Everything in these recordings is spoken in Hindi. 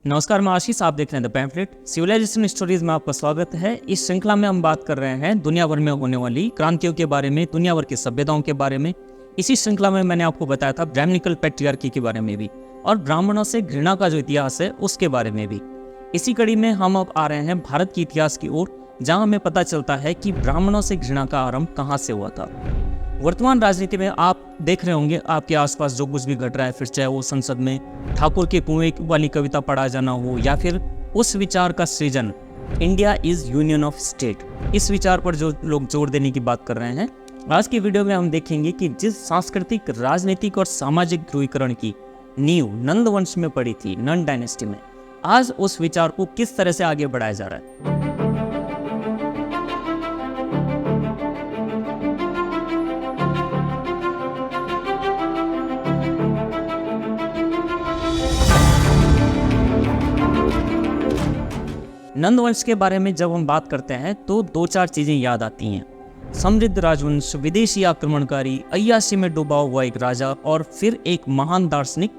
नमस्कार, मैं आशीष। आप देख रहे हैं द पैम्फलेट सिविलाइजेशन स्टोरीज में आपका स्वागत है। इस श्रृंखला में हम बात कर रहे हैं दुनिया भर में होने वाली क्रांतियों के बारे में, दुनिया भर की सभ्यताओं के बारे में। इसी श्रृंखला में मैंने आपको बताया था ब्राह्मणिकल पैट्रियार्की के बारे में भी, और ब्राह्मणों से घृणा का जो इतिहास है उसके बारे में भी। इसी कड़ी में हम अब आ रहे हैं भारत के इतिहास की ओर, जहाँ हमें पता चलता है कि ब्राह्मणों से घृणा का आरंभ कहाँ से हुआ था। वर्तमान राजनीति में आप देख रहे होंगे आपके आसपास जो कुछ भी घट रहा है, फिर चाहे वो संसद में ठाकुर के कुएं वाली कविता पढ़ा जाना हो, या फिर उस विचार का सृजन India is union of state, इस विचार पर जो लोग जोर देने की बात कर रहे हैं। आज की वीडियो में हम देखेंगे कि जिस सांस्कृतिक, राजनीतिक और सामाजिक ध्रुवीकरण की नींव नंद वंश में पड़ी थी, नंद डायनेस्टी में, आज उस विचार को किस तरह से आगे बढ़ाया जा रहा है। नंद वंश के बारे में जब हम बात करते हैं तो दो चार चीजें याद आती हैं। समृद्ध राजवंश, विदेशी आक्रमणकारी, अय्याशी में डूबा हुआ एक राजा, और फिर एक महान दार्शनिक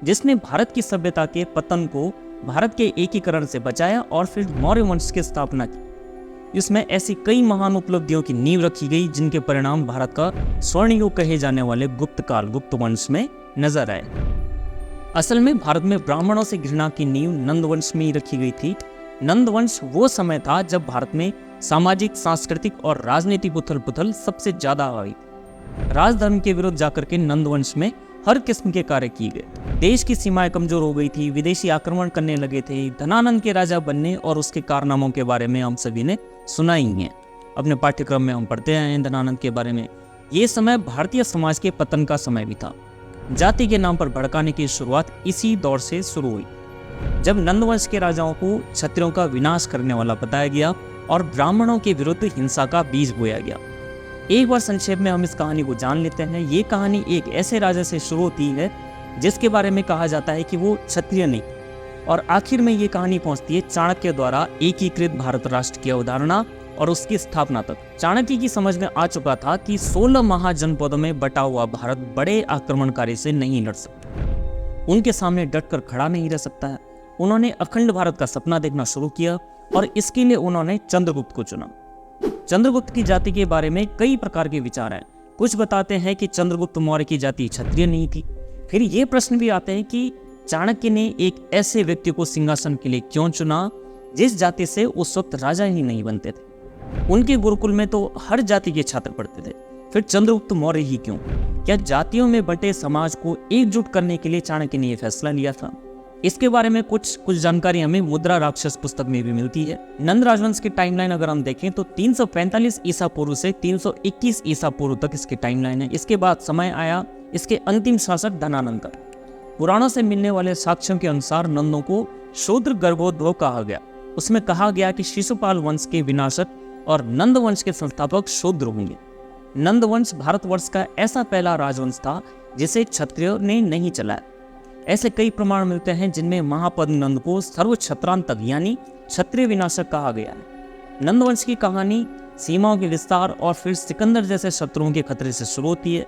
जिसने भारत की सभ्यता के पतन को भारत के एकीकरण से बचाया और फिर मौर्य वंश की स्थापना की। इसमें ऐसी कई महान उपलब्धियों की नींव रखी गई जिनके परिणाम भारत का स्वर्ण युग कहे जाने वाले गुप्त काल, गुप्त वंश में नजर आए। असल में भारत में ब्राह्मणों से घृणा की नींव नंद वंश में ही रखी गई थी। नंद वंश वो समय था जब भारत में सामाजिक, सांस्कृतिक और राजनीतिक उथल पुथल सबसे ज्यादा आई। राजधर्म के विरुद्ध जाकर के नंद वंश में हर किस्म के कार्य किए गए। देश की सीमाएं कमजोर हो गई थी, विदेशी आक्रमण करने लगे थे। धनानंद के राजा बनने और उसके कारनामों के बारे में हम सभी ने सुना ही है, अपने पाठ्यक्रम में हम पढ़ते आए हैं धनानंद के बारे में। ये समय भारतीय समाज के पतन का समय भी था। जाति के नाम पर भड़काने की शुरुआत इसी दौर से शुरू हुई, जब नंदवंश के राजाओं को क्षत्रियों का विनाश करने वाला बताया गया और ब्राह्मणों के विरुद्ध हिंसा का बीज बोया गया। एक बार संक्षेप में हम इस कहानी को जान लेते हैं। ये कहानी एक ऐसे राजा से शुरू होती है जिसके बारे में कहा जाता है कि वो क्षत्रिय नहीं, और आखिर में ये कहानी पहुंचती है चाणक्य द्वारा एकीकृत भारत राष्ट्र की अवधारणा और उसकी स्थापना तक। चाणक्य की समझ में आ चुका था कि 16 महाजनपदों में बटा हुआ भारत बड़े आक्रमणकारी से नहीं लड़ सकता, उनके सामने डटकर खड़ा नहीं रह सकता है। उन्होंने अखंड भारत का सपना देखना शुरू किया और इसके लिए उन्होंने चंद्रगुप्त को चुना। चंद्रगुप्त की जाति के बारे में कई प्रकार के विचार हैं। कुछ बताते हैं कि चंद्रगुप्त मौर्य की जाति क्षत्रिय नहीं थी। फिर ये प्रश्न भी आते हैं कि चाणक्य ने एक ऐसे व्यक्ति को सिंहासन के लिए क्यों चुना जिस जाति से उस वक्त राजा ही नहीं बनते थे। उनके गुरुकुल में तो हर जाति के छात्र पढ़ते थे, फिर चंद्रगुप्त मौर्य ही क्यों? क्या जातियों में बंटे समाज को एकजुट करने के लिए चाणक्य ने यह फैसला लिया था? इसके बारे में कुछ जानकारी हमें मुद्रा राक्षस पुस्तक में भी मिलती है। नंद राजवंश की टाइमलाइन अगर हम देखें तो 345 ईसा पूर्व से 321 ईसा पूर्व तक इसकी टाइमलाइन है। इसके बाद समय आया इसके अंतिम शासक धनानंद का। पुराणों से मिलने वाले साक्ष्यों के अनुसार नंदों को शूद्र गर्भोद्भव कहा गया। उसमें कहा गया कि शिशुपाल वंश के विनाशक और नंद वंश के संस्थापक शूद्र होंगे। नंद वंश भारतवर्ष का ऐसा पहला राजवंश था जिसे क्षत्रियों ने नहीं चलाया। ऐसे कई प्रमाण मिलते हैं जिनमें महापद्म नंद को सर्व क्षत्रांतक यानी क्षत्रिय विनाशक कहा गया है। नंद वंश की कहानी सीमाओं के विस्तार और फिर सिकंदर जैसे शत्रुओं के खतरे से शुरू होती है।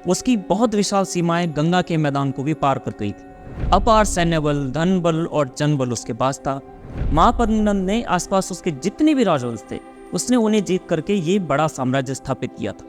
उसकी बहुत विशाल सीमाएं गंगा के मैदान को भी पार कर गई थी। अपार सैन्य बल, धन बल और जन बल उसके पास था। महापद्म नंद ने आसपास उसके जितने भी राजवंश थे उसने उन्हें जीत करके ये बड़ा साम्राज्य स्थापित किया था।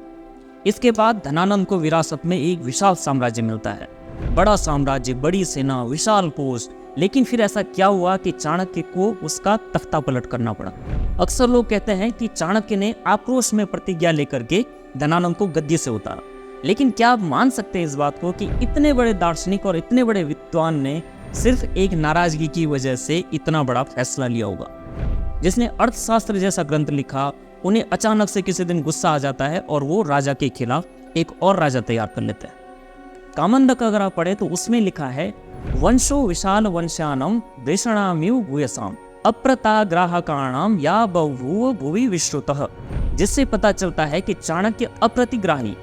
इसके बाद धनानंद को विरासत में एक विशाल साम्राज्य मिलता है, बड़ा साम्राज्य, बड़ी सेना, विशाल कोष। लेकिन फिर ऐसा क्या हुआ कि चाणक्य को उसका तख्ता पलट करना पड़ा। अक्सर लोग कहते हैं कि चाणक्य ने आक्रोश में प्रतिज्ञा लेकर के धनानंद को गद्दी से उतारा, लेकिन क्या आप मान सकते हैं इस बात को कि इतने बड़े दार्शनिक और इतने बड़े विद्वान ने सिर्फ एक नाराजगी की वजह से इतना बड़ा फैसला लिया होगा? जिसने अर्थशास्त्र जैसा ग्रंथ लिखा, उन्हें अचानक से किसी दिन गुस्सा आ जाता है और वो राजा के खिलाफ एक और राजा तैयार कर लेते हैं। कामंडक अगर आप पढ़े तो उसमें लिखा है, वंशो विशाल वंशानम वृषणाम्यु भूयसाम अप्रताग्राहकाणाम या बहु भुवि विश्रुतः। जिससे पता चलता है कि चाणक्य अप्रतिग्राही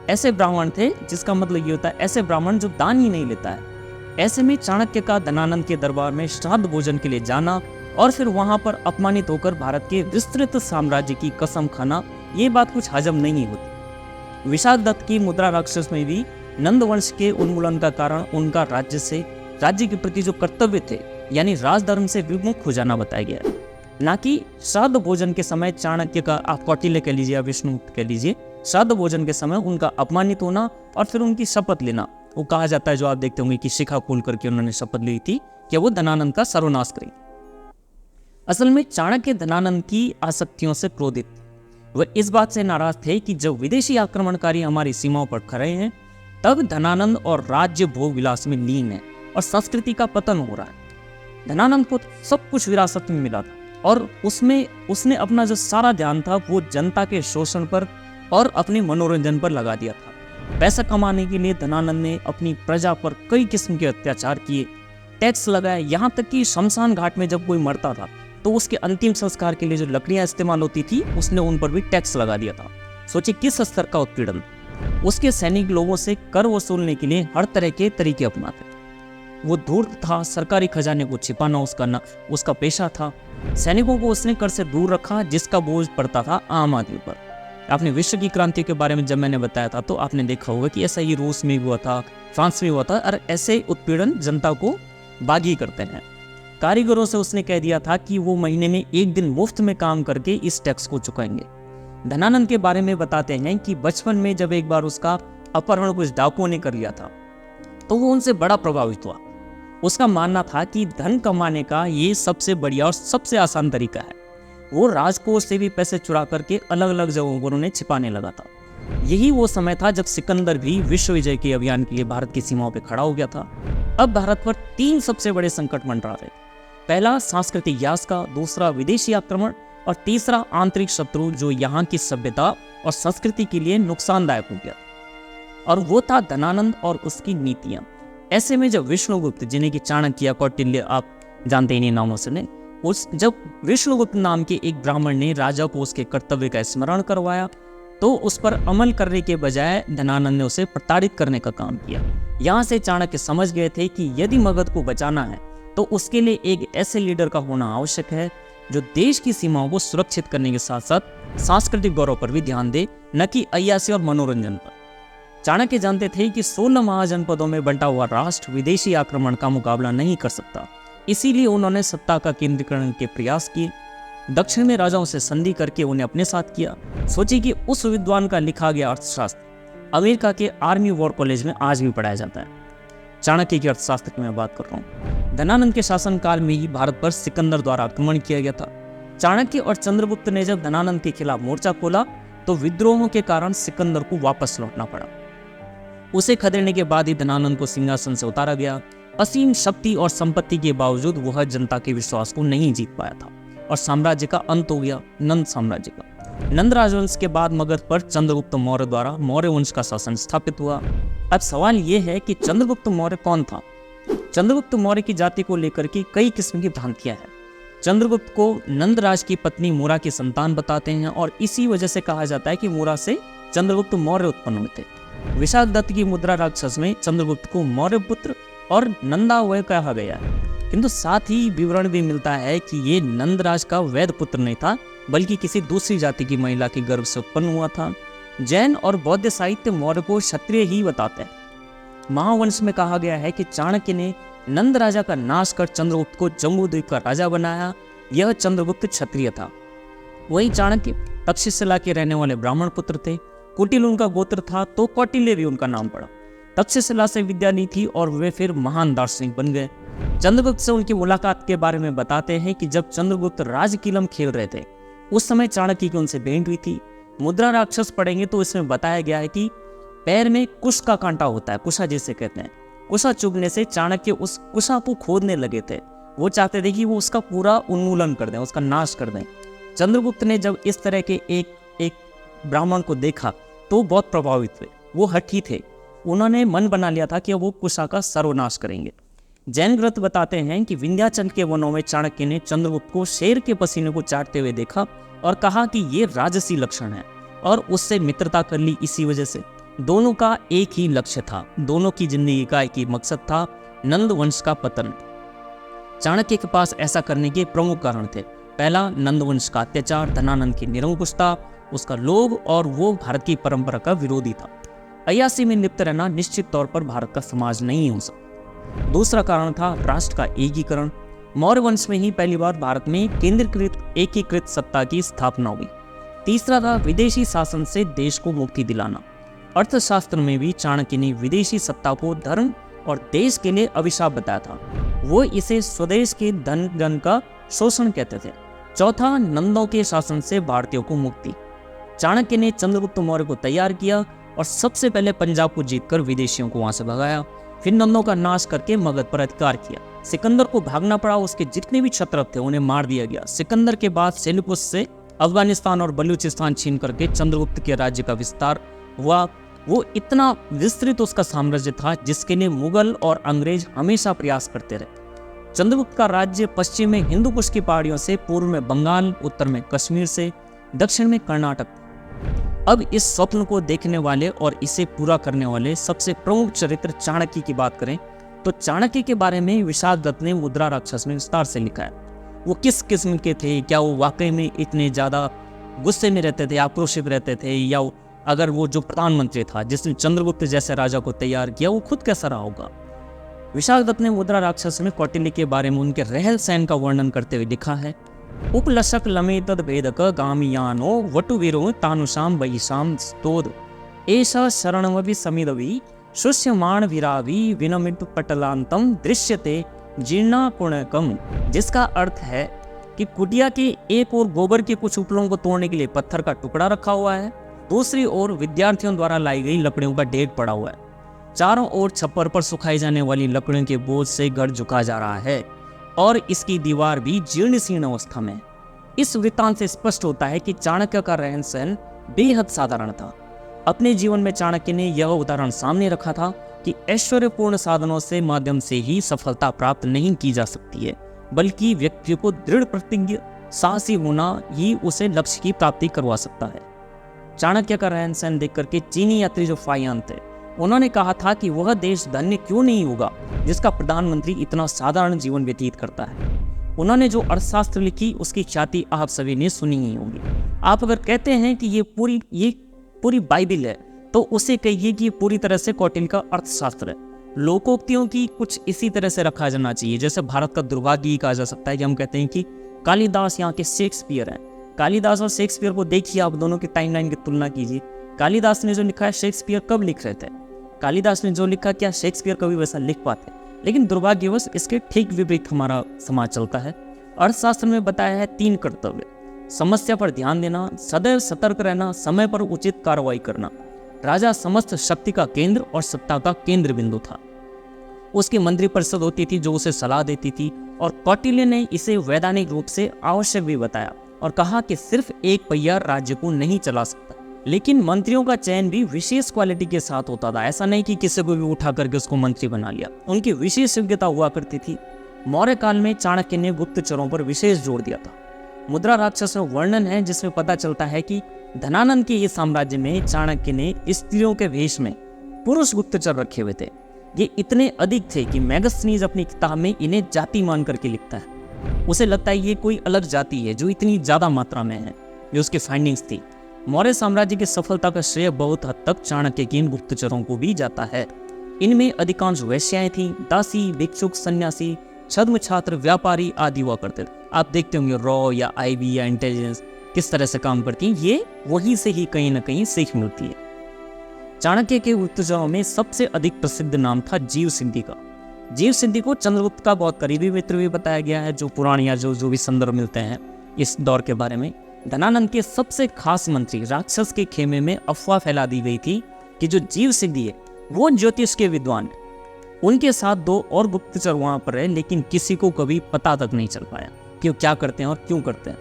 ऐसे ब्राह्मण थे, जिसका मतलब ये होता है ऐसे ब्राह्मण जो दान ही नहीं लेता है। ऐसे में चाणक्य का धनानंद के दरबार में श्राद्ध भोजन के लिए जाना और फिर वहां पर अपमानित होकर भारत के विस्तृत साम्राज्य की कसम खाना, ये बात कुछ हजम नहीं होती। विशाल दत्त की मुद्रा राक्षस में भी नंद वंश के उन्मूलन का कारण उनका राज्य के प्रति जो कर्तव्य थे यानी राजधर्म से विमुख हो जाना बताया गया है, ना कि श्राद्ध भोजन के समय चाणक्य का, आप कौटिल्य कह लीजिए या विष्णुगुप्त कह लीजिए, श्राद्ध भोजन के समय उनका अपमानित होना और फिर उनकी शपथ लेना। वो कहा जाता है, जो आप देखते होंगे कि शिखा खोल करके उन्होंने शपथ ली थी कि वो धनानंद का सर्वनाश करेंगे। असल में चाणक्य धनानंद की आसक्तियों से क्रोधित, वह इस बात से नाराज थे कि जब विदेशी आक्रमणकारी हमारी सीमाओं पर खड़े हैं तब धनानंद और राज्य भोग विलास में लीन है और संस्कृति का पतन हो रहा है। धनानंद को सब कुछ विरासत में मिला था और उसने अपना जो सारा ध्यान था वो जनता के शोषण पर और अपने मनोरंजन पर लगा दिया था। पैसा कमाने के लिए धनानंद ने अपनी प्रजा पर कई किस्म के अत्याचार किए, टैक्स लगाए, यहाँ तक कि शमशान घाट में जब कोई मरता था तो उसके अंतिम संस्कार के लिए जो लकड़ियां इस्तेमाल होती थी उसने उन पर भी टैक्स लगा दिया था। सोचिए किस स्तर का उत्पीड़न। उसके सैनिक लोगों से कर वसूलने के लिए हर तरह के तरीके अपनाते थे। वो धूर्त था, सरकारी खजाने को छिपाना उसका पेशा था। सैनिकों को उसने कर से दूर रखा, जिसका बोझ पड़ता था आम आदमी पर। आपने विश्व की क्रांति के बारे में जब मैंने बताया था तो आपने देखा होगा कि ऐसा ही रूस में हुआ था, फ्रांस में हुआ था, और ऐसे उत्पीड़न जनता को बागी करते हैं। कारीगरों से उसने कह दिया था कि वो महीने में एक दिन मुफ्त में काम करके इस टैक्स को चुकाएंगे। धनानंद के बारे में बताते हैं कि बचपन में जब एक बार उसका अपहरण कुछ डाकुओं ने कर लिया था तो वो उनसे बड़ा प्रभावित हुआ। उसका मानना था कि धन कमाने का ये सबसे बढ़िया और सबसे आसान तरीका है। वो राजकोष से भी पैसे चुरा करके अलग अलग जगहों पर उन्हें छिपाने लगा था। यही वो समय था जब सिकंदर भी विश्व विजय के अभियान के लिए भारत की सीमाओं पर खड़ा हो गया था। अब भारत पर 3 सबसे बड़े संकट मंडरा रहे थे। पहला सांस्कृतिक यास का, दूसरा विदेशी आक्रमण और तीसरा आंतरिक शत्रु जो यहाँ की सभ्यता और संस्कृति के लिए नुकसानदायक हो गया, और वो था धनानंद और उसकी नीतियां। ऐसे में जब विष्णुगुप्त, जिन्हें कि चाणक्य या कौटिल्य आप जानते ही नहीं नामों से ने, जब विष्णुगुप्त नाम के एक ब्राह्मण ने राजा को उसके कर्तव्य का स्मरण करवाया तो उस पर अमल करने के बजाय धनानंद ने उसे प्रताड़ित करने का काम किया। यहाँ से चाणक्य समझ गए थे कि यदि मगध को बचाना है तो उसके लिए एक ऐसे लीडर का होना आवश्यक है जो देश की सीमाओं को सुरक्षित करने के साथ साथ सांस्कृतिक गौरव पर भी ध्यान दे, न कि अय्यासी और मनोरंजन पर। चाणक्य जानते थे कि 16 महाजनपदों में बंटा हुआ राष्ट्र विदेशी आक्रमण का मुकाबला नहीं कर सकता। इसीलिए उन्होंने सत्ता का केंद्रीकरण के प्रयास किए। दक्षिण में राजाओं से संधि करके उन्हें अपने साथ किया। सोचिए कि उस विद्वान का लिखा गया अर्थशास्त्र अमेरिका के आर्मी वॉर कॉलेज में आज भी पढ़ाया जाता है। चाणक्य की अर्थशास्त्र की मैं बात कर रहा हूँ। धनानंद के शासनकाल में ही भारत पर सिकंदर द्वारा आक्रमण किया गया था। चाणक्य और चंद्रगुप्त ने जब धनानंद के खिलाफ मोर्चा खोला तो विद्रोहों के कारण सिकंदर को वापस लौटना पड़ा। उसे खदेड़ने के बाद ही धनानंद को सिंहासन से उतारा गया। असीम शक्ति और संपत्ति के बावजूद वह जनता के विश्वास को नहीं जीत पाया था और साम्राज्य का अंत हो गया, नंद साम्राज्य का। नंद राजवंश के बाद मगध पर चंद्रगुप्त मौर्य द्वारा मौर्य वंश का शासन स्थापित हुआ। अब सवाल यह है कि चंद्रगुप्त मौर्य कौन था? चंद्रगुप्त मौर्य की जाति को लेकर के कई किस्म की भ्रांतियां हैं। चंद्रगुप्त को नंदराज की पत्नी मूरा की संतान बताते हैं और इसी वजह से कहा जाता है कि मूरा से चंद्रगुप्त मौर्य उत्पन्न हुए थे। विशाल दत्त की मुद्रा राक्षस में चंद्रगुप्त को मौर्य पुत्र और नंदावय कहा गया है, किंतु साथ ही विवरण भी मिलता है कि ये नंदराज का वैध पुत्र नहीं था, बल्कि किसी दूसरी जाति की महिला के गर्भ से उत्पन्न हुआ था। जैन और बौद्ध साहित्य मौर्य को क्षत्रिय ही बताते हैं। महावंश में कहा गया है कि चाणक्य ने नंद राजा का नाश कर चंद्रगुप्त को जम्बूद्वीप का राजा बनाया। यह चंद्रगुप्त क्षत्रिय था। वही चाणक्य तक्षशिला के रहने वाले ब्राह्मण पुत्र थे। कुटिल उनका गोत्र था तो कौटिल्य भी उनका नाम पड़ा। तक्षशिला से विद्या ली थी और वे फिर महान दार्शनिक बन गए। चंद्रगुप्त से उनकी मुलाकात के बारे में बताते हैं कि जब चंद्रगुप्त राजकीलम खेल रहे थे उस समय चाणक्य की उनसे भेंट हुई थी। मुद्रा राक्षस पढ़ेंगे तो इसमें बताया गया है कि पैर में कुश का कांटा होता है, कुशा जिसे कहते हैं। कुशा चुभने से चाणक्य उस कुशा को खोदने लगे थे। वो चाहते थे कि वो उसका पूरा उन्मूलन कर दें, उसका नाश कर दें। चंद्रगुप्त ने जब इस तरह के एक ब्राह्मण को देखा तो बहुत प्रभावित हुए। वो हठी थे, उन्होंने मन बना लिया था कि वो कुशा का सर्वनाश करेंगे। जैन ग्रंथ बताते हैं कि विंध्याचल के वनों में चाणक्य ने चंद्रगुप्त को शेर के पसीने को चाटते हुए देखा और कहा कि ये राजसी लक्षण है, और उससे मित्रता कर ली। इसी वजह से दोनों का एक ही लक्ष्य था, दोनों की जिंदगी का एक ही मकसद था, नंद वंश का पतन। चाणक्य के पास ऐसा करने के प्रमुख कारण थे। पहला, नंद वंश का अत्याचार, धनानंद की निरंकुशता, उसका लोभ, और वो भारत की परंपरा का विरोधी था। अय्यासी में लिप्त रहना निश्चित तौर पर भारत का समाज नहीं हो सकता। दूसरा कारण था राष्ट्र का एकीकरण। मौर्य वंश में ही पहली बार भारत में केंद्रीकृत एकीकृत सत्ता की स्थापना हुई। तीसरा था विदेशी शासन से देश को मुक्ति दिलाना। अर्थशास्त्र में भी चाणक्य ने विदेशी सत्ता को धर्म और देश के लिए अभिशाप बताया था। वो इसे स्वदेश के धन जन का शोषण कहते थे। चौथा, नंदों के शासन से भारतीयों को मुक्ति। चाणक्य ने चंद्रगुप्त मौर्य को तैयार किया और सबसे पहले पंजाब को जीतकर विदेशियों को वहां से भगाया। फिर नंदों का नाश करके मगध पर अधिकार किया। सिकंदर को भागना पड़ा, उसके जितने भी क्षत्रप थे उन्हें मार दिया गया। सिकंदर के बाद सेल्युकस से अफगानिस्तान और बलूचिस्तान छीन करके चंद्रगुप्त के राज्य का विस्तार हुआ। वो इतना विस्तृत उसका साम्राज्य था जिसके लिए मुगल और अंग्रेज हमेशा प्रयास करते रहे। चंद्रगुप्त का राज्य पश्चिम में हिंदू कुश की पहाड़ियों से, पूर्व में बंगाल, उत्तर में कश्मीर से, दक्षिण में कर्नाटक। अब इस स्वप्न को देखने वाले और इसे पूरा करने वाले सबसे प्रमुख चरित्र चाणक्य की बात करें तो चाणक्य के बारे में विशाख दत्त ने मुद्रा राक्षस में विस्तार से लिखा है। वो किस किस्म के थे, क्या वो वाकई में इतने ज़्यादा गुस्से में रहते थे, आक्रोशित रहते थे, या अगर वो जो प्रधानमंत्री था जिसने चंद्रगुप्त जैसे राजा को तैयार किया वो खुद कैसा रहा होगा। विशाख दत्त ने मुद्रा राक्षस में कौटिल्य के बारे में उनके रहन सहन का वर्णन करते हुए लिखा है, उपलशक लमे तद भेदक गामियानो वटुवीरो तानुषाम वैशाम स्तोद एषा शरणमभि समिदवि शुष्यमाण विरावि विनमित पटलांतम दृश्यते जीर्णाकुणकम। जिसका अर्थ है कि कुटिया के एक ओर गोबर के कुछ उपलों को तोड़ने के लिए पत्थर का टुकड़ा रखा हुआ है, दूसरी ओर विद्यार्थियों द्वारा लाई गई लकड़ियों का ढेर पड़ा हुआ है। चारों ओर छप्पर पर सुखाई जाने वाली लकड़ियों के बोझ से घर झुका जा रहा है और इसकी दीवार भी जीर्ण शीर्ण अवस्था में। इस वृत्तांत से स्पष्ट होता है कि चाणक्य का रहन सहन बेहद साधारण था। अपने जीवन में चाणक्य ने यह उदाहरण सामने रखा था कि ऐश्वर्यपूर्ण साधनों से माध्यम से ही सफलता प्राप्त नहीं की जा सकती है, बल्कि व्यक्ति को दृढ़ प्रतिज्ञ साहसी होना ही उसे लक्ष्य की प्राप्ति करवा सकता है। चाणक्य का रहन सहन देख करके चीनी यात्री जो फायान थे उन्होंने कहा था कि वह देश धन्य क्यों नहीं होगा जिसका प्रधानमंत्री इतना साधारण जीवन व्यतीत करता है। उन्होंने जो अर्थशास्त्र लिखी उसकी ख्याति आप सभी ने सुनी ही होगी। आप अगर कहते हैं कि ये पूरी बाइबिल है तो उसे कहिए कि ये पूरी तरह से कौटिल्य का अर्थशास्त्र है। लोकोक्तियों की कुछ इसी तरह से रखा जाना चाहिए, जैसे भारत का दुर्भाग्य कहा जा सकता है कि हम कहते हैं कि कालिदास यहाँ के शेक्सपियर हैं। कालिदास और शेक्सपियर को देखिए, आप दोनों की टाइमलाइन की तुलना कीजिए। कालिदास ने जो लिखा है शेक्सपियर कब लिख रहे थे? कालिदास ने जो लिखा, क्या शेक्सपियर कभी वैसा लिख पाते? लेकिन दुर्भाग्यवश इसके ठीक विपरीत हमारा समाज चलता है। अर्थशास्त्र में बताया है 3 कर्तव्य: समस्या पर ध्यान देना, सदैव सतर्क रहना, समय पर उचित कार्रवाई करना। राजा समस्त शक्ति का केंद्र और सत्ता का केंद्र बिंदु था। उसकी मंत्री परिषद होती थी जो उसे सलाह देती थी, और कौटिल्य ने इसे वैधानिक रूप से आवश्यक भी बताया और कहा कि सिर्फ एक पहिया राज्य को नहीं चला सकता। लेकिन मंत्रियों का चयन भी विशेष क्वालिटी के साथ होता था। ऐसा नहीं कि किसी को भी उठा करके उसको मंत्री बना लिया, उनकी विशेष योग्यता हुआ करती थी। मौर्य काल में चाणक्य ने गुप्तचरों पर विशेष जोर दिया था। मुद्रा राक्षस में वर्णन है जिसमें पता चलता है कि धनानंद के ये साम्राज्य में चाणक्य ने स्त्रियों के वेश में पुरुष गुप्तचर रखे हुए थे। ये इतने अधिक थे कि मैगस्थनीज अपनी किताब में इन्हें जाति मान करके लिखता है। उसे लगता है ये कोई अलग जाति है जो इतनी ज्यादा मात्रा में है। ये उसकी फाइंडिंग्स थी। मौर्य साम्राज्य की सफलता का श्रेय बहुत हद तक चाणक्य के इन गुप्तचरों को भी जाता है। इनमें अधिकांश वैश्याएं थीं, दासी, भिक्षुक, सन्यासी, छद्म छात्र, व्यापारी आदि हुआ करते थे। आप देखते होंगे रॉ या आईबी या इंटेलिजेंस किस तरह से काम करती है, ये वहीं से ही कहीं ना कहीं सीख मिलती है। चाणक्य के गुप्तचरों में सबसे अधिक प्रसिद्ध नाम था जीव सिद्धि का। जीव सिद्धि को चंद्रगुप्त का बहुत करीबी मित्र भी बताया गया है, जो पुराण या जो भी संदर्भ मिलते हैं इस दौर के बारे में। धनानंद के सबसे खास मंत्री राक्षस के खेमे में अफवाह फैला दी गई थी कि जो जीव सिद्धि है वो ज्योतिष के विद्वान है। उनके साथ 2 और गुप्तचर वहां पर है, लेकिन किसी को कभी पता तक नहीं चल पाया कि वो क्या करते हैं और क्यों करते हैं।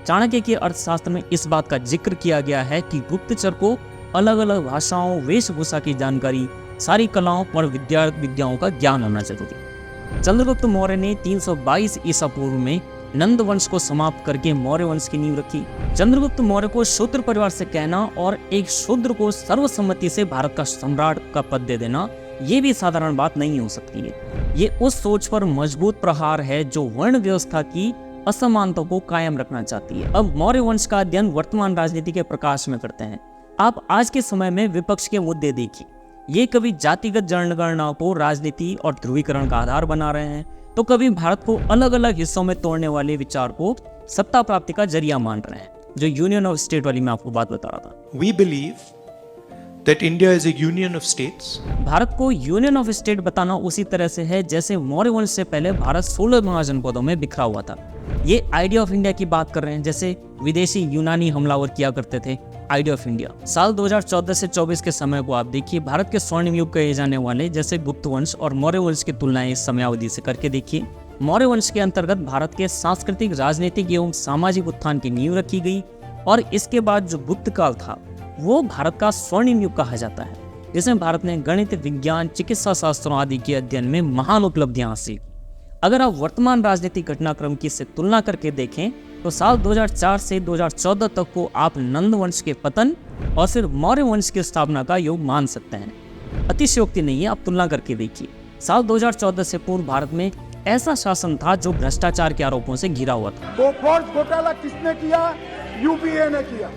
चाणक्य के अर्थशास्त्र में इस बात का जिक्र किया गया है कि गुप्तचर को अलग अलग भाषाओं, वेशभूषा की जानकारी, सारी कलाओं और विद्याओं का ज्ञान होना जरूरी। चंद्रगुप्त मौर्य ने 322 ईसा पूर्व में नंद वंश को समाप्त करके मौर्य वंश की नींव रखी। चंद्रगुप्त मौर्य को शूद्र परिवार से कहना और एक शूद्र को सर्वसम्मति से भारत का सम्राट का पद दे देना, ये भी साधारण बात नहीं हो सकती है। ये उस सोच पर मजबूत प्रहार है जो वर्ण व्यवस्था की असमानता को कायम रखना चाहती है। अब मौर्य वंश का अध्ययन वर्तमान राजनीति के प्रकाश में करते हैं। आप आज के समय में विपक्ष के मुद्दे देखिए। ये कभी जातिगत जनगणना को राजनीति और ध्रुवीकरण का आधार बना रहे हैं, तो कभी भारत को अलग अलग हिस्सों में तोड़ने वाले विचार को सत्ता प्राप्ति का जरिया मान रहे हैं। जो यूनियन ऑफ स्टेट वाली मैं आपको बात बता रहा था। We believe that India is a union of states. Bharat को यूनियन ऑफ स्टेट बताना उसी तरह से है जैसे मौर्य वंश से पहले भारत 16 महाजनपदों में बिखरा हुआ था। ये आइडिया ऑफ इंडिया की बात कर रहे हैं, जैसे विदेशी यूनानी हमलावर किया करते थे। आइडिया ऑफ इंडिया साल 2014 से 24 के समय को आप देखिए। भारत के स्वर्णिम युग कहे जाने वाले जैसे गुप्त वंश और मौर्य वंश की तुलनाएं इस समयावधि से करके देखिए। मौर्य वंश के अंतर्गत भारत के सांस्कृतिक, राजनीतिक एवं सामाजिक उत्थान की नींव रखी गई और इसके बाद जो गुप्त काल था वो भारत का स्वर्णिम युग कहा जाता है, जिसमें भारत ने गणित, विज्ञान, चिकित्सा शास्त्रों आदि के अध्ययन में महान उपलब्धियां हासिल। अगर आप वर्तमान राजनीतिक घटनाक्रम की से तुलना करके देखें तो साल 2004 से 2014 तक को आप नंद वंश के पतन और फिर मौर्य वंश की स्थापना का योग मान सकते हैं। अतिशयोक्ति नहीं है, आप तुलना करके देखिए। साल 2014 से पूर्व भारत में ऐसा शासन था जो भ्रष्टाचार के आरोपों से घिरा हुआ था। बोफोर्स घोटाला किसने किया? यूपीए ने किया।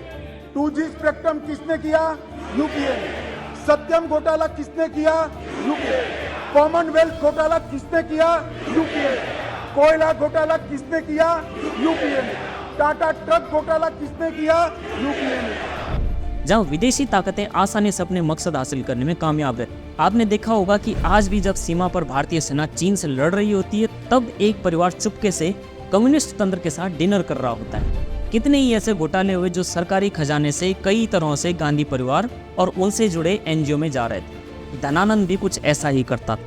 2G स्पेक्ट्रम किसने किया? यूपीए ने। सत्यम घोटाला किसने किया? यूपीए। कॉमनवेल्थ घोटाला किसने किया? यूपीए। कोयला घोटाला किसने किया? यूपीए ने। टाटा ट्रक घोटाला किसने किया? यूपीए ने। जहां विदेशी ताकतें आसानी से अपने मकसद हासिल करने में कामयाब है। आपने देखा होगा कि आज भी जब सीमा पर भारतीय सेना चीन से लड़ रही होती है तब एक परिवार चुपके से कम्युनिस्ट तंत्र के साथ डिनर कर रहा होता है। कितने ही ऐसे घोटाले हुए जो सरकारी खजाने से कई तरह से गांधी परिवार और उनसे जुड़े एनजीओ में जा रहे थे। धनानंद भी कुछ ऐसा ही करता था,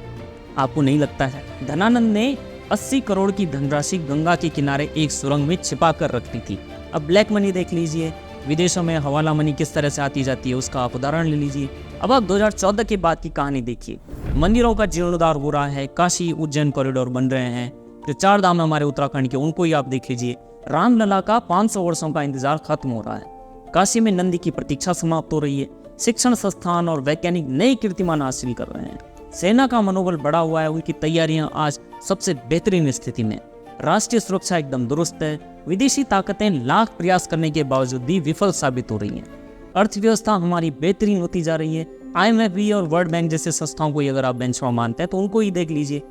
आपको नहीं लगता है? धनानंद ने 80 करोड़ की धनराशि गंगा के किनारे एक सुरंग में छिपा कर रखी थी। अब ब्लैक मनी देख लीजिए, विदेशों में हवाला मनी किस तरह से आती जाती है उसका आप उदाहरण ले लीजिए। अब आप 2014 के बाद की कहानी देखिए। मंदिरों का जीर्णोद्धार हो रहा है, काशी उज्जैन कॉरिडोर बन रहे हैं, जो 4 धाम है हमारे उत्तराखंड के उनको ही आप देख लीजिए। रामलला का 500 वर्षों का इंतजार खत्म हो रहा है। काशी में नंदी की प्रतीक्षा समाप्त हो रही है। शिक्षण संस्थान और वैज्ञानिक नए कीर्तिमान हासिल कर रहे हैं। सेना का मनोबल बढ़ा हुआ है, उनकी तैयारियां आज सबसे बेहतरीन स्थिति में। राष्ट्रीय सुरक्षा एकदम दुरुस्त है। विदेशी ताकतें लाख प्रयास करने के बावजूद भी विफल साबित हो रही हैं। अर्थव्यवस्था हमारी बेहतरीन होती जा रही है। IMF और वर्ल्ड बैंक जैसे संस्थाओं को अगर आप बेंचमार्क मानते हैं तो उनको ही देख लीजिए।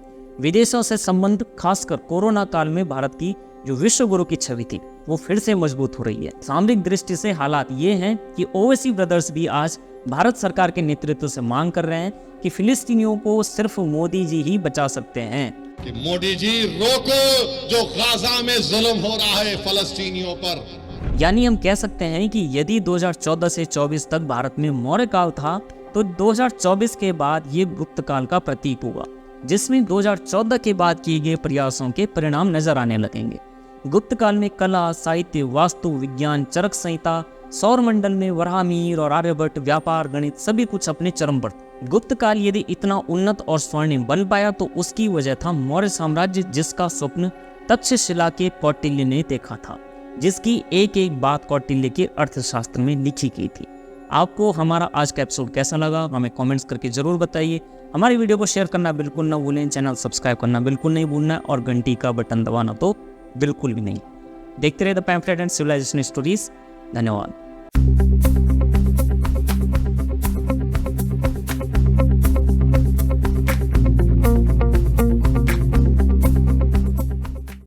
विदेशों से संबंध, खासकर कोरोना काल में भारत की जो विश्व गुरु की छवि थी वो फिर से मजबूत हो रही है। सामरिक दृष्टि से हालात ये हैं कि ओवैसी ब्रदर्स भी आज भारत सरकार के नेतृत्व से मांग कर रहे हैं कि फिलिस्तीनियों को सिर्फ मोदी जी ही बचा सकते हैं। कि मोदी जी रोको जो गाजा में जुल्म हो रहा है फलस्तीनियों पर। यानी हम कह सकते हैं कि यदि 2014 से 24 तक भारत में मौर्य काल था तो 2024 के बाद ये गुप्त काल का प्रतीक होगा, जिसमें 2014 के बाद किए गए प्रयासों के परिणाम नजर आने लगेंगे। गुप्त काल में कला, साहित्य, वास्तु विज्ञान, चरक संहिता, सौर मंडल में वराहमिहिर और आर्यभट्ट, व्यापार, गणित सभी कुछ अपने चरम पर। गुप्त काल यदि इतना उन्नत और स्वर्णिम बन पाया तो उसकी वजह था मौर्य साम्राज्य, जिसका स्वप्न तक्षशिला के कौटिल्य ने देखा था, जिसकी एक एक बात कौटिल्य के अर्थशास्त्र में लिखी गई थी। आपको हमारा आज का एपिसोड कैसा लगा हमें कमेंट्स करके जरूर बताइए। हमारी वीडियो को शेयर करना बिल्कुल ना भूलें, चैनल सब्सक्राइब करना बिल्कुल नहीं भूलना और घंटी का बटन दबाना तो बिल्कुल भी नहीं। देखते रहे the pamphlet and civilisation stories. धन्यवाद।